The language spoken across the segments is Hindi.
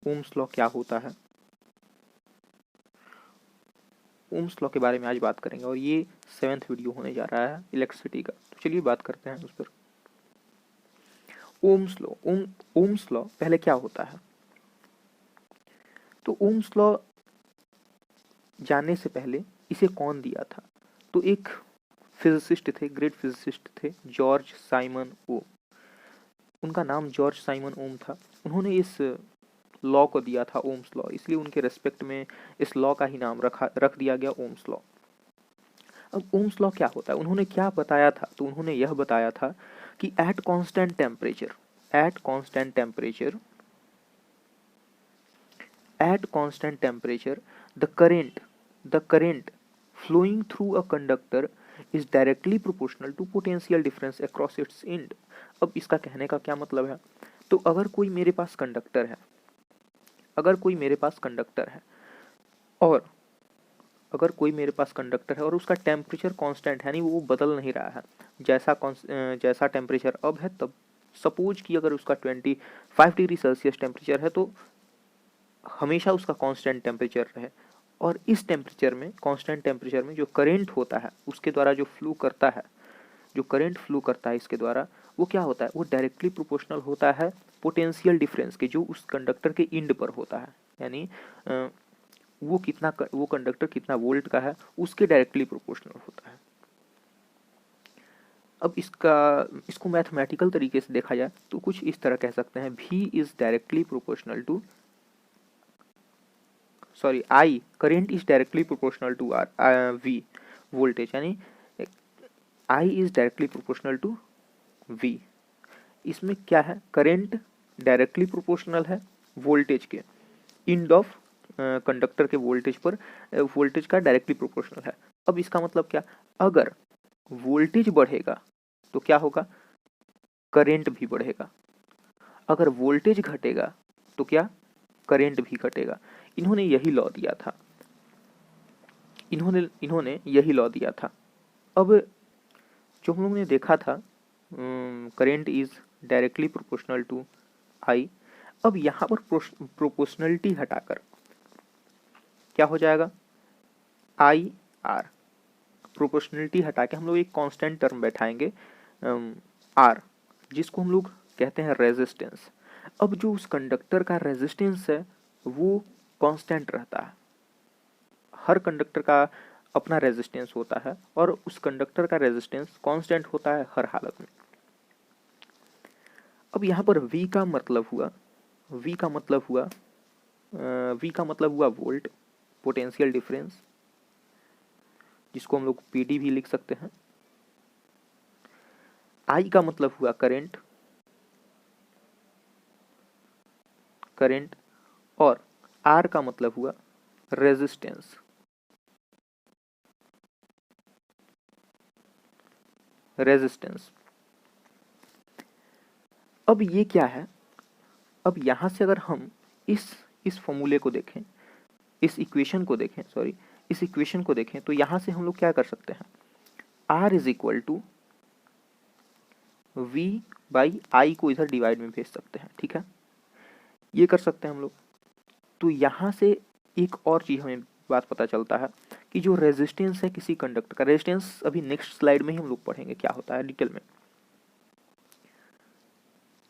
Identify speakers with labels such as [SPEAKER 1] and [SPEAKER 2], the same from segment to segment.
[SPEAKER 1] ओम्स लॉ क्या होता है, ओम्स लॉ के बारे में आज बात करेंगे और ये 7th वीडियो होने जा रहा है इलेक्ट्रिसिटी का। तो चलिए बात करते हैं उस पर। ओम्स लॉ, ओम्स लॉ पहले क्या होता है। तो ओम्स लॉ जानने से पहले इसे कौन दिया था, तो एक फिजिसिस्ट थे, ग्रेट फिजिसिस्ट थे, जॉर्ज साइमन ओम। उनका नाम जॉर्ज साइमन ओम था। उन्होंने इस लॉ को दिया था ओम्स लॉ, इसलिए उनके रेस्पेक्ट में इस लॉ का ही नाम रख दिया गया ओम्स लॉ। अब ओम्स लॉ क्या होता है, उन्होंने क्या बताया था, तो उन्होंने यह बताया था कि at constant temperature, at constant temperature, at constant temperature the current flowing through a conductor is directly proportional to potential difference across its end। अब इसका कहने का क्या मतलब है, तो अगर कोई मेरे पास कंडक्टर है, अगर कोई मेरे पास कंडक्टर है और अगर कोई मेरे पास कंडक्टर है और उसका टेम्परेचर कांस्टेंट है, नहीं वो बदल नहीं रहा है, जैसा टेम्परेचर अब है तब, सपोज कि अगर उसका 25 डिग्री सेल्सियस टेम्परेचर है तो हमेशा उसका कांस्टेंट टेम्परेचर रहे, और इस टेम्परेचर में, कांस्टेंट टेम्परेचर में जो करंट होता है उसके द्वारा जो फ्लो करता है, जो करंट फ्लो करता है इसके द्वारा, वो क्या होता है, वो डायरेक्टली प्रोपोर्शनल होता है पोटेंशियल डिफरेंस के, जो उस कंडक्टर के इंड पर होता है। यानी वो कंडक्टर कितना वोल्ट का है उसके डायरेक्टली प्रोपोर्शनल होता है। अब इसको मैथमेटिकल तरीके से देखा जाए तो कुछ इस तरह कह सकते हैं, V is directly proportional to, sorry I current is directly proportional to V voltage, यानी I is directly proportional to V। इसमें क्या है, करंट डायरेक्टली प्रोपोर्शनल है वोल्टेज के, इंड ऑफ कंडक्टर के वोल्टेज पर, वोल्टेज का डायरेक्टली प्रोपोर्शनल है। अब इसका मतलब क्या, अगर वोल्टेज बढ़ेगा तो क्या होगा, करंट भी बढ़ेगा, अगर वोल्टेज घटेगा तो क्या, करंट भी घटेगा। इन्होंने यही लॉ दिया था, इन्होंने यही लॉ दिया था। अब जो हम लोगों ने देखा था current is directly proportional to I, अब यहाँ पर प्रोपोर्शनलिटी हटाकर क्या हो जाएगा, IR, प्रोपोर्शनलिटी हटा के हम लोग एक कांस्टेंट टर्म बैठाएंगे R, जिसको हम लोग कहते हैं रेजिस्टेंस। अब जो उस कंडक्टर का रेजिस्टेंस है वो कांस्टेंट रहता है, हर कंडक्टर का अपना रेजिस्टेंस होता है और उस कंडक्टर का रेजिस्टेंस कांस्टेंट होता है हर हालत में। अब यहाँ पर V का मतलब हुआ, V का मतलब हुआ वोल्ट, पोटेंशियल डिफरेंस, जिसको हम लोग PD भी लिख सकते हैं। I का मतलब हुआ करंट, और R का मतलब हुआ रेजिस्टेंस, अब ये क्या है, अब यहां से अगर हम इस फॉर्मूले को देखें, इस इक्वेशन को देखें तो यहां से हम लोग क्या कर सकते हैं, R is equal to V by I को इधर डिवाइड में भेज सकते हैं, ठीक है, ये कर सकते हैं हम लोग। तो यहां से एक और चीज हमें बात पता चलता है कि जो रेजिस्टेंस है किसी कंडक्टर का, रेजिस्टेंस अभी नेक्स्ट स्लाइड में ही हम लोग पढ़ेंगे क्या होता है डिटेल में।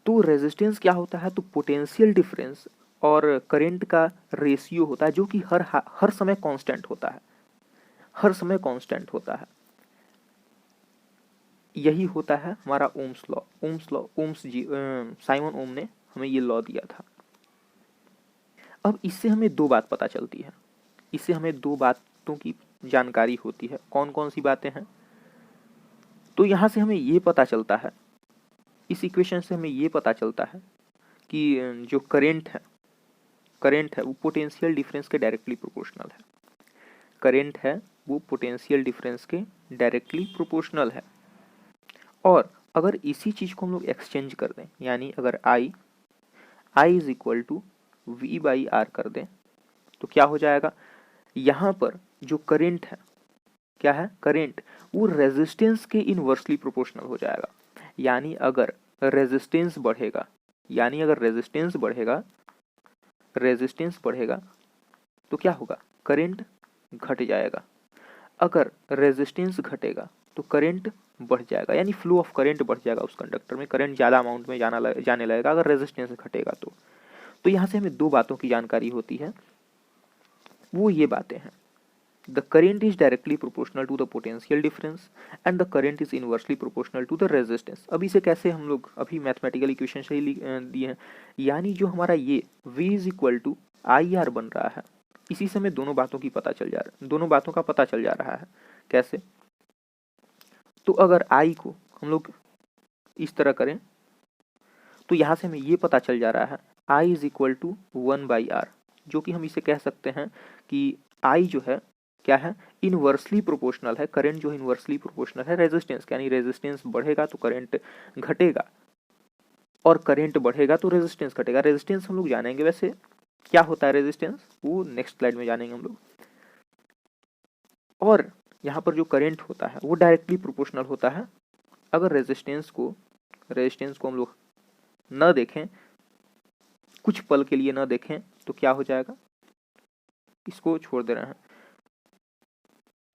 [SPEAKER 1] तो रेजिस्टेंस क्या होता है, तो पोटेंशियल डिफरेंस और करंट का रेशियो होता है, जो कि हर समय कांस्टेंट होता है, हर समय कांस्टेंट होता है। यही होता है हमारा ओम्स लॉ। साइमन ओम ने हमें ये लॉ दिया था। अब इससे हमें दो बात पता चलती है, इससे हमें दो बातों की जानकारी होती है। कौन कौन सी बातें हैं, तो यहाँ से हमें ये पता चलता है, इस इक्वेशन से हमें ये पता चलता है कि जो करंट है वो पोटेंशियल डिफरेंस के डायरेक्टली प्रोपोर्शनल है, करंट है वो पोटेंशियल डिफरेंस के डायरेक्टली प्रोपोर्शनल है। और अगर इसी चीज को हम लोग एक्सचेंज कर दें, यानी अगर I is equal to V by R कर दें तो क्या हो जाएगा, यहाँ पर जो करंट है, क्या है, करंट वो रेजिस्टेंस के इनवर्सली प्रोपोर्शनल हो जाएगा। यानी अगर रेजिस्टेंस बढ़ेगा रेजिस्टेंस बढ़ेगा तो क्या होगा, करंट घट जाएगा। अगर रेजिस्टेंस घटेगा तो करंट बढ़ जाएगा, यानी फ्लो ऑफ करंट बढ़ जाएगा उस कंडक्टर में, करंट ज़्यादा अमाउंट में जाने लगेगा अगर रेजिस्टेंस घटेगा तो यहाँ से हमें दो बातों की जानकारी होती है, वो ये बातें हैं, the current is directly proportional to the potential difference and the current is inversely proportional to the resistance. अब इसे कैसे हम लोग अभी मैथमेटिकल इक्वेशन से ही दिए हैं, यानी जो हमारा ये V is equal to I R बन रहा है, इसी से हमें दोनों बातों का पता चल जा रहा है। कैसे, तो अगर I को हम लोग इस तरह करें तो यहाँ से हमें ये पता चल जा रहा है I is equal to 1/R, जो कि हम इसे कह सकते हैं कि I जो है क्या है, इनवर्सली प्रोपोर्शनल है, करंट जो इनवर्सली प्रोपोर्शनल है रेजिस्टेंस, यानी रेजिस्टेंस बढ़ेगा तो करंट घटेगा और करंट बढ़ेगा तो रेजिस्टेंस घटेगा। रेजिस्टेंस हम लोग जानेंगे, वैसे क्या होता है रेजिस्टेंस वो नेक्स्ट स्लाइड में जानेंगे हम लोग। और यहाँ पर जो करंट होता है वो डायरेक्टली प्रोपोर्शनल होता है। अगर रेजिस्टेंस को हम लोग न देखें, कुछ पल के लिए न देखें तो क्या हो जाएगा, इसको छोड़ दे रहे हैं।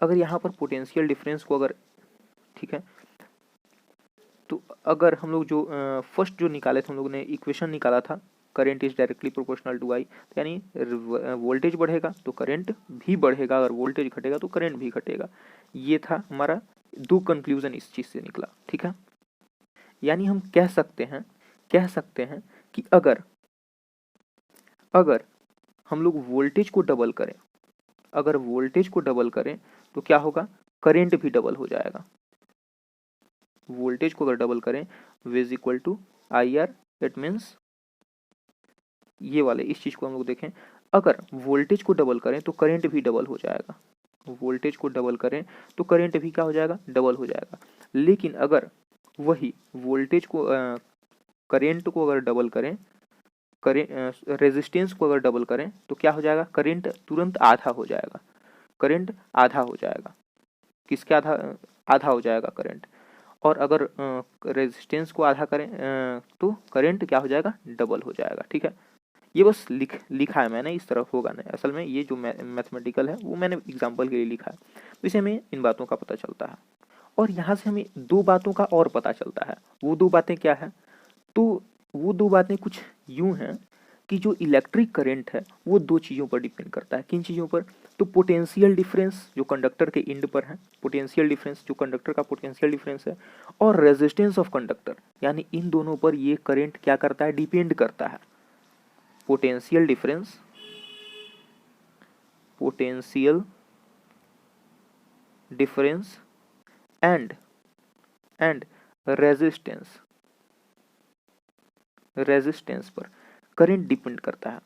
[SPEAKER 1] अगर यहाँ पर पोटेंशियल डिफरेंस को अगर, ठीक है, तो अगर हम लोग जो फर्स्ट जो निकाले थे हम लोग ने इक्वेशन निकाला था, current is directly proportional to I, यानी वोल्टेज बढ़ेगा तो करंट भी बढ़ेगा, अगर वोल्टेज घटेगा तो करंट भी घटेगा। ये था हमारा दो कंक्लूजन इस चीज से निकला, ठीक है। यानी हम कह सकते हैं कि अगर हम लोग वोल्टेज को डबल करें, तो क्या होगा, करंट भी डबल हो जाएगा। वोल्टेज को अगर डबल करें V is equal to I R, it means ये वाले इस चीज को हम लोग देखें, अगर वोल्टेज को डबल करें तो करंट भी डबल हो जाएगा, वोल्टेज को डबल करें तो करंट भी क्या हो जाएगा, डबल हो जाएगा। लेकिन अगर वही वोल्टेज को करंट को अगर डबल करें, रेजिस्टेंस को अगर डबल करें तो क्या हो जाएगा, करंट तुरंत आधा हो जाएगा, किसके आधा हो जाएगा करंट। और अगर रेजिस्टेंस को आधा करें तो करंट क्या हो जाएगा, डबल हो जाएगा, ठीक है। ये बस लिखा है मैंने, इस तरह होगा नहीं, असल में ये जो मैथमेटिकल है वो मैंने एग्जांपल के लिए लिखा है, तो इसे हमें इन बातों का पता चलता है। और यहाँ से हमें दो बातों का और पता चलता है, वो दो बातें क्या है, तो वो दो बातें कुछ यूं हैं कि जो इलेक्ट्रिक करंट है वो दो चीज़ों पर डिपेंड करता है। किन चीज़ों पर, तो पोटेंशियल डिफरेंस जो कंडक्टर के एंड पर है, पोटेंशियल डिफरेंस जो कंडक्टर का पोटेंशियल डिफरेंस है, और रेजिस्टेंस ऑफ कंडक्टर, यानी इन दोनों पर ये करंट क्या करता है, डिपेंड करता है। पोटेंशियल डिफरेंस, एंड रेजिस्टेंस पर करंट डिपेंड करता है।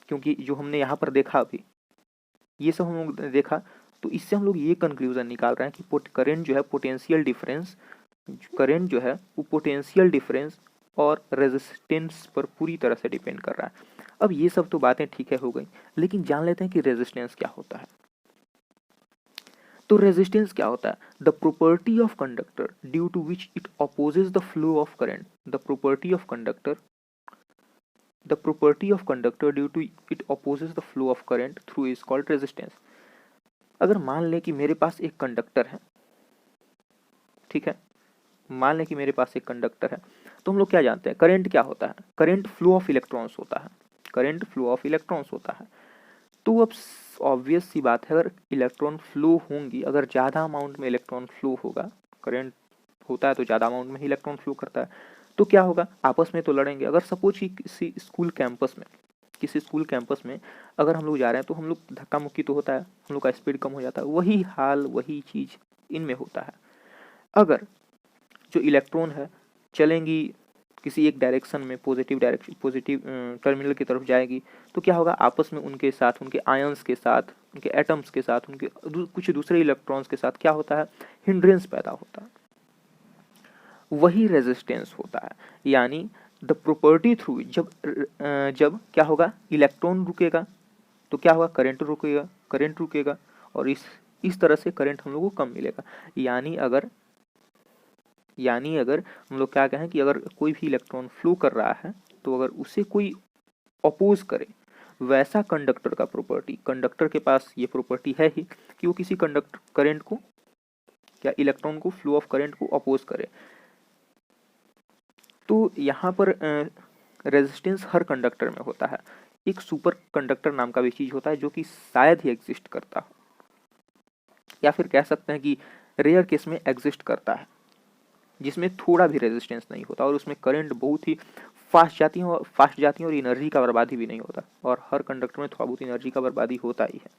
[SPEAKER 1] क्योंकि जो हमने यहाँ पर देखा, अभी ये सब हम लोग देखा, तो इससे हम लोग ये कंक्लूजन निकाल रहे हैं कि करंट जो है पोटेंशियल डिफरेंस और रेजिस्टेंस पर पूरी तरह से डिपेंड कर रहा है। अब ये सब तो बातें ठीक है हो गई, लेकिन जान लेते हैं कि रेजिस्टेंस क्या होता है। तो रेजिस्टेंस क्या होता है, the property of conductor due to which it opposes the flow of current, the property of conductor due to it opposes the flow of current through is called resistance. अगर मान लें कि मेरे पास एक कंडक्टर है, ठीक है, मान लें कि मेरे पास एक कंडक्टर है, तो हम लोग क्या जानते हैं, करंट क्या होता है, करंट फ्लो ऑफ इलेक्ट्रॉन्स होता है। तो अब ऑब्वियस सी बात है, अगर इलेक्ट्रॉन फ्लो होंगी, अगर ज़्यादा अमाउंट में इलेक्ट्रॉन फ्लो होगा, करंट होता है तो ज़्यादा अमाउंट में ही इलेक्ट्रॉन फ्लो करता है, तो क्या होगा, आपस में तो लड़ेंगे। अगर सपोज कि किसी स्कूल कैंपस में अगर हम लोग जा रहे हैं तो हम लोग धक्का मुक्की तो होता है, हम लोग का स्पीड कम हो जाता है, वही चीज़ इनमें होता है। अगर जो इलेक्ट्रॉन है चलेंगी किसी एक डायरेक्शन में, पॉजिटिव टर्मिनल की तरफ जाएगी, तो क्या होगा, आपस में उनके साथ, उनके आयंस के साथ, उनके एटम्स के साथ, उनके कुछ दूसरे इलेक्ट्रॉन्स के साथ क्या होता है, हिंड्रेंस पैदा होता है, वही रेजिस्टेंस होता है। यानी द प्रॉपर्टी थ्रू जब क्या होगा, इलेक्ट्रॉन रुकेगा तो क्या होगा, करंट रुकेगा और इस तरह से करंट हम लोग को कम मिलेगा। यानी अगर हम लोग क्या कहें कि अगर कोई भी इलेक्ट्रॉन फ्लो कर रहा है, तो अगर उसे कोई अपोज करे, वैसा कंडक्टर का प्रॉपर्टी, कंडक्टर के पास ये प्रॉपर्टी है ही कि वो किसी कंडक्टर करंट को या इलेक्ट्रॉन को, फ्लो ऑफ करंट को अपोज करे। तो यहाँ पर रेजिस्टेंस हर कंडक्टर में होता है। एक सुपर कंडक्टर नाम का भी चीज होता है जो कि शायद ही एग्जिस्ट करता हो, या फिर कह सकते हैं कि रेयर केस में एग्जिस्ट करता है, जिसमें थोड़ा भी रेजिस्टेंस नहीं होता और उसमें करंट बहुत ही फास्ट जाती है और एनर्जी का बर्बादी भी नहीं होता। और हर कंडक्टर में थोड़ा बहुत एनर्जी का बर्बादी होता ही है।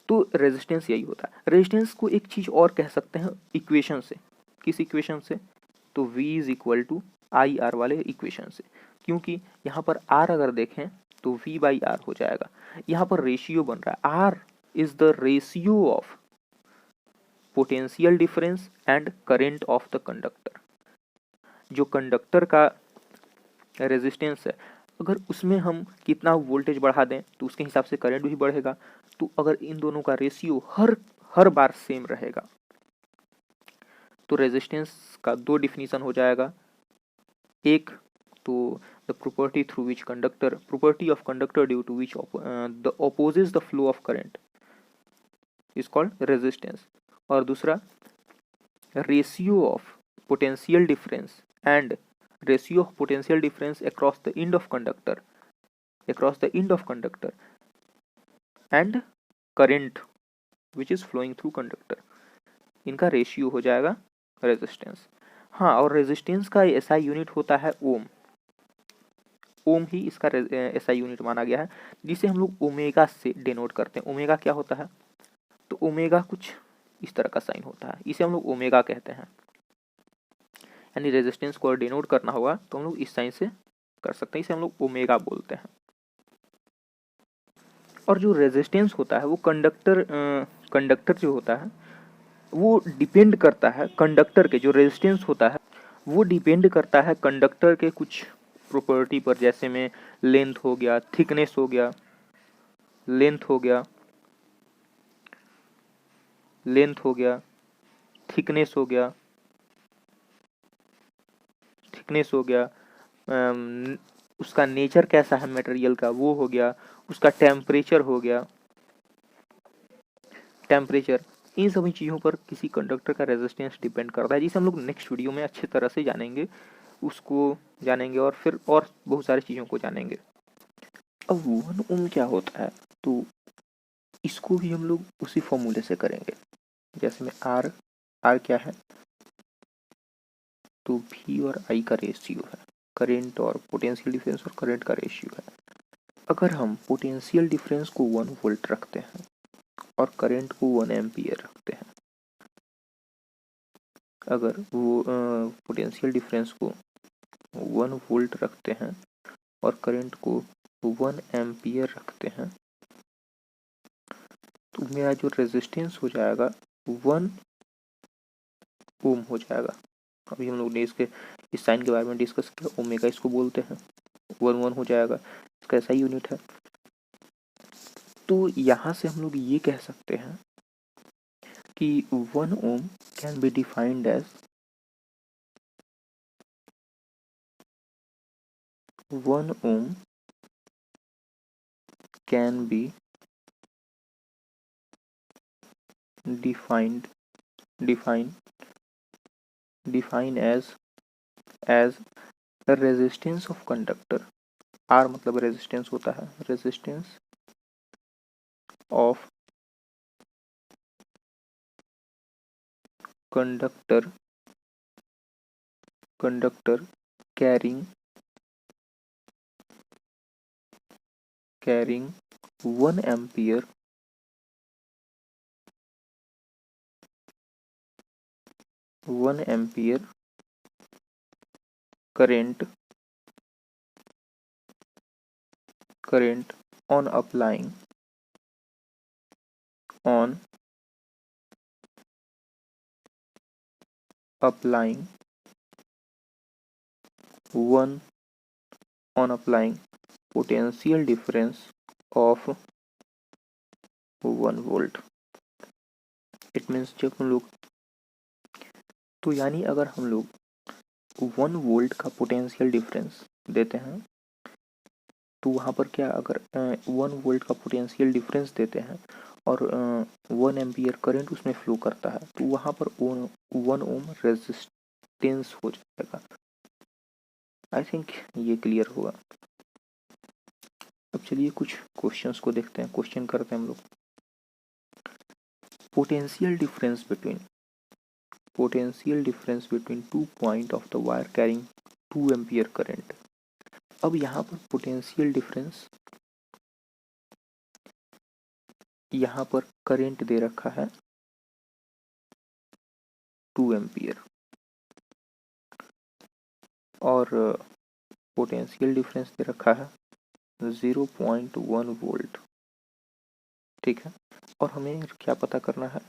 [SPEAKER 1] तो रेजिस्टेंस यही होता है। रेजिस्टेंस को एक चीज और कह सकते हैं इक्वेशन से। किस इक्वेशन से? तो V is equal to I R वाले इक्वेशन से, क्योंकि यहाँ पर R अगर देखें तो V बाई आर हो जाएगा। यहाँ पर रेशियो बन रहा है, R is the ratio of potential difference and current of the conductor. जो कंडक्टर का रेजिस्टेंस है, अगर उसमें हम कितना वोल्टेज बढ़ा दें तो उसके हिसाब से करंट भी बढ़ेगा। तो अगर इन दोनों का रेशियो हर बार सेम रहेगा तो रेजिस्टेंस का दो डिफिनीशन हो जाएगा। एक तो the property through which conductor, property of conductor due to which the opposes the flow of current is called resistance. और दूसरा ratio of potential difference and ratio of potential difference across the end of conductor and current which is flowing through conductor, इनका रेशियो हो जाएगा रेजिस्टेंस। हाँ, और रेजिस्टेंस का एसआई यूनिट होता है ओम। ओम ही इसका एसआई यूनिट माना गया है, जिसे हम लोग ओमेगा से डिनोट करते हैं। ओमेगा क्या होता है? तो ओमेगा कुछ इस तरह का साइन होता है, इसे हम लोग ओमेगा कहते हैं। यानी रेजिस्टेंस को डिनोट करना होगा तो हम लोग इस साइन से कर सकते हैं, इसे हम लोग ओमेगा बोलते हैं। और जो रेजिस्टेंस होता है वो कंडक्टर जो होता है वो डिपेंड करता है कंडक्टर के, जो रेजिस्टेंस होता है वो डिपेंड करता है कंडक्टर के कुछ प्रॉपर्टी पर, जैसे में लेंथ हो गया, थिकनेस हो गया, लेंथ हो गया, थिकनेस हो गया, उसका नेचर कैसा है मटेरियल का वो हो गया, उसका टेम्परेचर हो गया, इन सभी चीज़ों पर किसी कंडक्टर का रेजिस्टेंस डिपेंड करता है, जिसे हम लोग नेक्स्ट वीडियो में अच्छी तरह से जानेंगे, उसको जानेंगे और फिर और बहुत सारी चीज़ों को जानेंगे। अब 1 ओम क्या होता है, तो इसको भी हम लोग उसी फॉर्मूले से करेंगे। जैसे में आर क्या है, तो V और I का रेशियो है, करेंट और पोटेंशियल डिफरेंस और करंट का रेशियो है। अगर हम पोटेंशियल डिफरेंस को 1 वोल्ट रखते हैं और करंट को 1 एम्पियर रखते हैं, अगर वो पोटेंशियल डिफरेंस को 1 वोल्ट रखते हैं और करंट को 1 एम्पियर रखते हैं, तो मेरा जो रेजिस्टेंस हो जाएगा 1 ओम हो जाएगा। अभी हम लोग ने इसके इस साइन के बारे में डिस्कस किया, ओमेगा इसको बोलते हैं, 1 हो जाएगा, इसका ऐसा यूनिट है। तो यहाँ से हम लोग ये कह सकते हैं कि 1 ohm can be defined as 1 ohm can be defined as the resistance of conductor। R मतलब रेजिस्टेंस होता है, resistance of conductor carrying 1 ampere current on applying 1 potential difference of 1 volt. It means जब हम लोग, तो यानी अगर हम लोग 1 वोल्ट का पोटेंशियल डिफरेंस देते हैं तो वहाँ पर क्या, अगर 1 वोल्ट का पोटेंशियल डिफरेंस देते हैं और 1 एम्पियर करंट उसमें फ्लो करता है, तो वहाँ पर 1 ओम रेजिस्टेंस हो जाएगा। आई थिंक ये क्लियर होगा। अब चलिए कुछ क्वेश्चंस को देखते हैं, क्वेश्चन करते हैं हम लोग। Potential difference between 2 point of the wire carrying 2 ampere current. अब यहाँ पर पोटेंशियल डिफरेंस, यहाँ पर करंट दे रखा है 2 एम्पियर और पोटेंशियल डिफरेंस दे रखा है 0.1 वोल्ट। ठीक है, और हमें क्या पता करना है,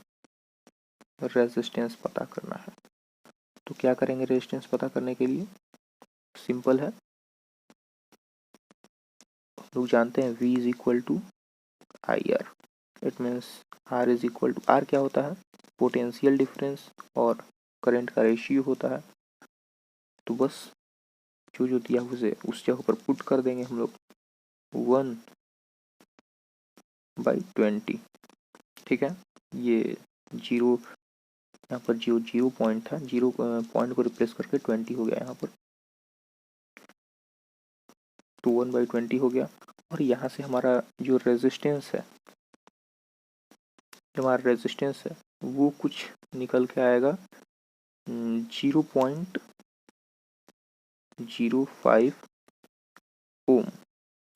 [SPEAKER 1] रेजिस्टेंस पता करना है। तो क्या करेंगे रेजिस्टेंस पता करने के लिए, सिंपल है, लोग जानते हैं V is equal to I R. It means R is equal to, R क्या होता है, पोटेंशियल डिफरेंस और करंट का रेशियो होता है। तो बस जो जो दिया उसे उस जगह पर पुट कर देंगे हम लोग 1/20। ठीक है, ये जीरो, यहाँ पर जीरो पॉइंट था, जीरो पॉइंट को रिप्लेस करके 20 हो गया यहाँ पर, तो 1/20 हो गया। और यहाँ से हमारा जो रेजिस्टेंस है, वो कुछ निकल के आएगा 0.05 ओम,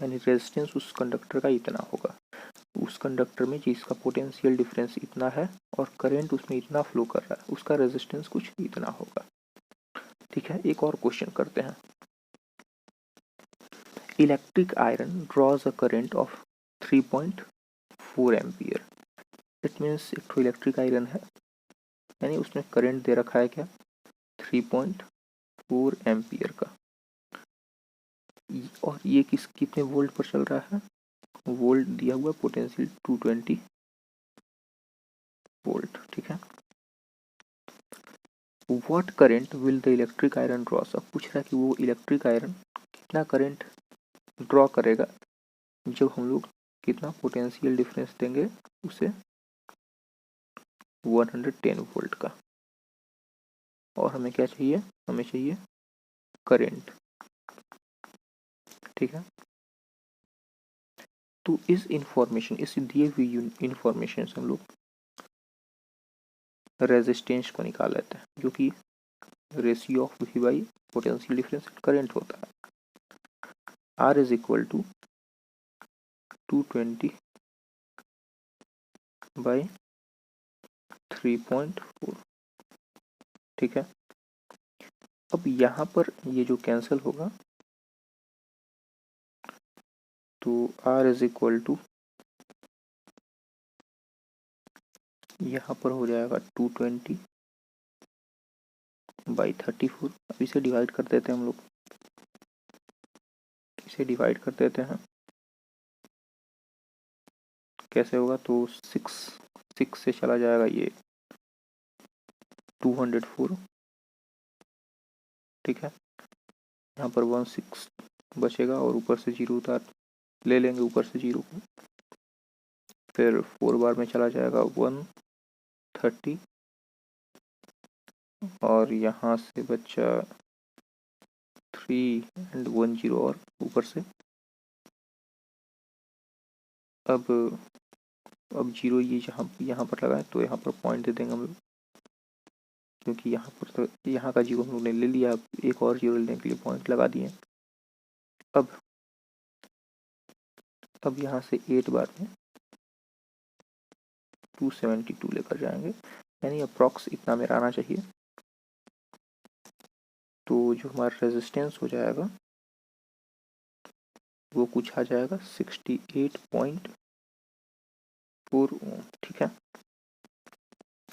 [SPEAKER 1] यानी रेजिस्टेंस उस कंडक्टर का इतना होगा, उस कंडक्टर में जिसका पोटेंशियल डिफरेंस इतना है और करंट उसमें इतना फ्लो कर रहा है, उसका रेजिस्टेंस कुछ इतना होगा। ठीक है, एक और क्वेश्चन करते हैं। Electric iron draws a current of 3.4 ampere. It means एक तो इलेक्ट्रिक आयरन है, यानी उसमें करंट दे रखा है क्या, 3.4 एम्पियर का, और ये कितने वोल्ट पर चल रहा है, वोल्ट दिया हुआ, पोटेंशियल 220 वोल्ट। ठीक है, what current will the electric iron draws. अब पूछ रहा है कि वो इलेक्ट्रिक आयरन कितना करंट ड्रॉ करेगा जब हम लोग कितना पोटेंशियल डिफरेंस देंगे उसे 110 वोल्ट का, और हमें क्या चाहिए, हमें चाहिए करंट। ठीक है, तो इस इंफॉर्मेशन, इस दिए हुई इंफॉर्मेशन से हम लोग रेजिस्टेंस को निकाल लेते हैं, जो कि ratio of V by potential difference current होता है। R is equal to 220 by 3.4। ठीक है, अब यहाँ पर ये जो कैंसिल होगा, तो R इज इक्वल टू, यहाँ पर हो जाएगा 220 बाई 34। अब इसे डिवाइड कर देते हैं हम लोग, इसे डिवाइड कर देते हैं, कैसे होगा, तो 6 से चला जाएगा ये 204। ठीक है, यहाँ पर 16 बचेगा और ऊपर से जीरो उतार ले लेंगे, ऊपर से जीरो को, फिर 4 बार में चला जाएगा 130, और यहाँ से बचा 3 एंड 10 और ऊपर से। अब जीरो ये यहाँ पर लगा है, तो यहाँ पर पॉइंट दे देंगे हम लोग, क्योंकि यहाँ पर तो यहाँ का जीरो हम लोग ने ले लिया, एक और जीरो लेने के लिए पॉइंट लगा दिए। अब यहाँ से 8 बार में 272 लेकर जाएंगे, यानी अप्रॉक्स इतना मेरा आना चाहिए। तो जो हमारा रेजिस्टेंस हो जाएगा वो कुछ आ जाएगा 68.4 ओम। ठीक है,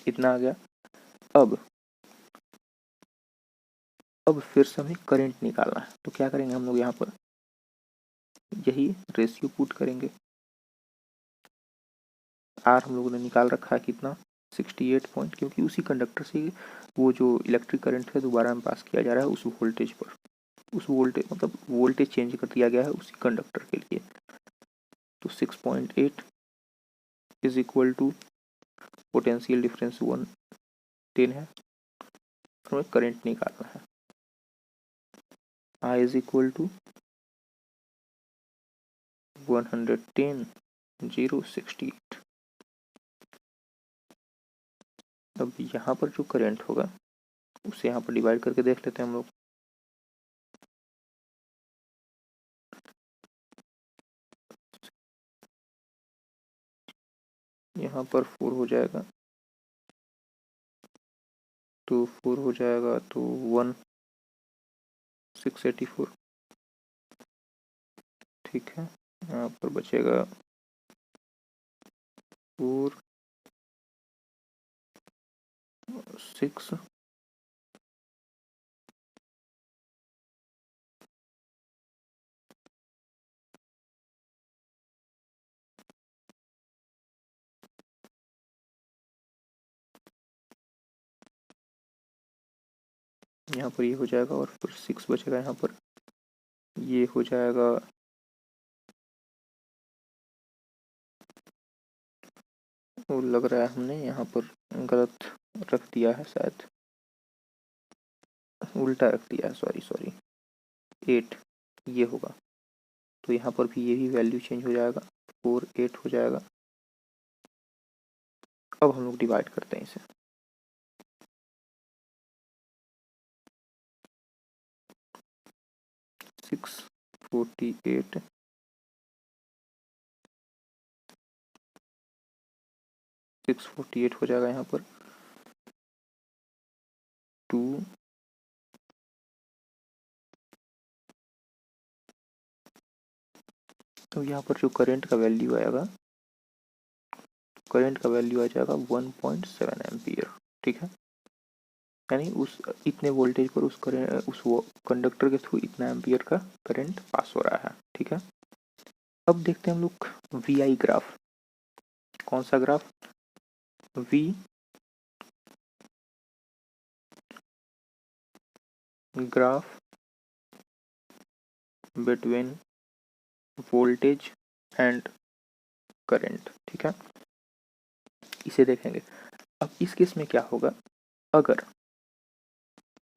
[SPEAKER 1] इतना आ गया। अब फिर से हमें करंट निकालना है, तो क्या करेंगे हम लोग, यहाँ पर यही रेशियो पुट करेंगे। आर हम लोगों ने निकाल रखा है कितना, 68 पॉइंट, क्योंकि उसी कंडक्टर से वो जो इलेक्ट्रिक करंट है दोबारा में पास किया जा रहा है उस वोल्टेज पर। उस वोल्टेज मतलब वोल्टेज चेंज कर दिया गया है उसी कंडक्टर के लिए। तो 6.8 is equal to potential difference 110 है, हमें करंट निकालना है। I is equal to 110 068। अब यहाँ पर जो करंट होगा उसे यहाँ पर डिवाइड करके देख लेते हैं हम लोग। यहाँ पर 4 हो जाएगा, तो 4 हो जाएगा तो 1684। ठीक है, यहाँ पर बचेगा 4 6 यहाँ पर ये हो जाएगा और फिर 6 बचेगा यहाँ पर, ये हो जाएगा वो लग रहा है हमने यहाँ पर गलत रख दिया है, शायद उल्टा रख दिया है, सॉरी 8 ये होगा। तो यहाँ पर भी यही वैल्यू चेंज हो जाएगा, 4 8 हो जाएगा। अब हम लोग डिवाइड करते हैं इसे। सिक्स 48 648 हो जाएगा यहाँ पर 2 तो यहाँ पर जो करंट का वैल्यू आएगा, करंट का वैल्यू आ जाएगा 1.7 एम्पियर। ठीक है, यानी उस इतने वोल्टेज पर उस करंट उस कंडक्टर के थ्रू इतना एम्पियर का करंट पास हो रहा है। ठीक है, अब देखते हैं हम लोग VI ग्राफ। कौन सा graph? V graph between voltage and current. ठीक है, इसे देखेंगे। अब इस केस में क्या होगा, अगर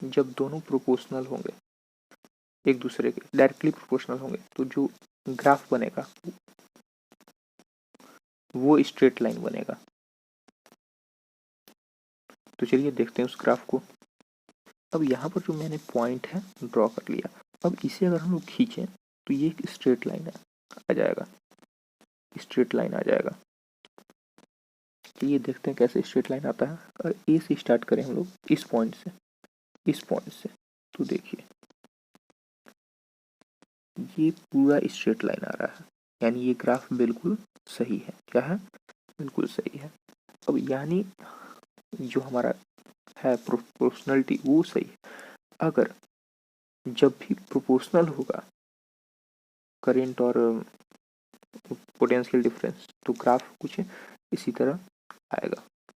[SPEAKER 1] जब दोनों प्रोपोर्शनल होंगे, एक दूसरे के डायरेक्टली प्रोपोर्शनल होंगे, तो जो ग्राफ बनेगा वो स्ट्रेट लाइन बनेगा। तो चलिए देखते हैं उस ग्राफ को। अब यहाँ पर जो मैंने पॉइंट है ड्रॉ कर लिया, अब इसे अगर हम लोग खींचें तो ये एक स्ट्रेट लाइन आ जाएगा, स्ट्रेट लाइन आ जाएगा। चलिए देखते हैं कैसे स्ट्रेट लाइन आता है। और ए से स्टार्ट करें हम लोग, इस पॉइंट से, इस पॉइंट से, तो देखिए ये पूरा स्ट्रेट लाइन आ रहा है, यानी ये ग्राफ बिल्कुल सही है। क्या है? बिल्कुल सही है। अब यानी जो हमारा है प्रोपोर्शनलिटी वो सही है। अगर जब भी प्रोपोर्शनल होगा करंट और पोटेंशियल डिफरेंस, तो ग्राफ कुछ इसी तरह आएगा।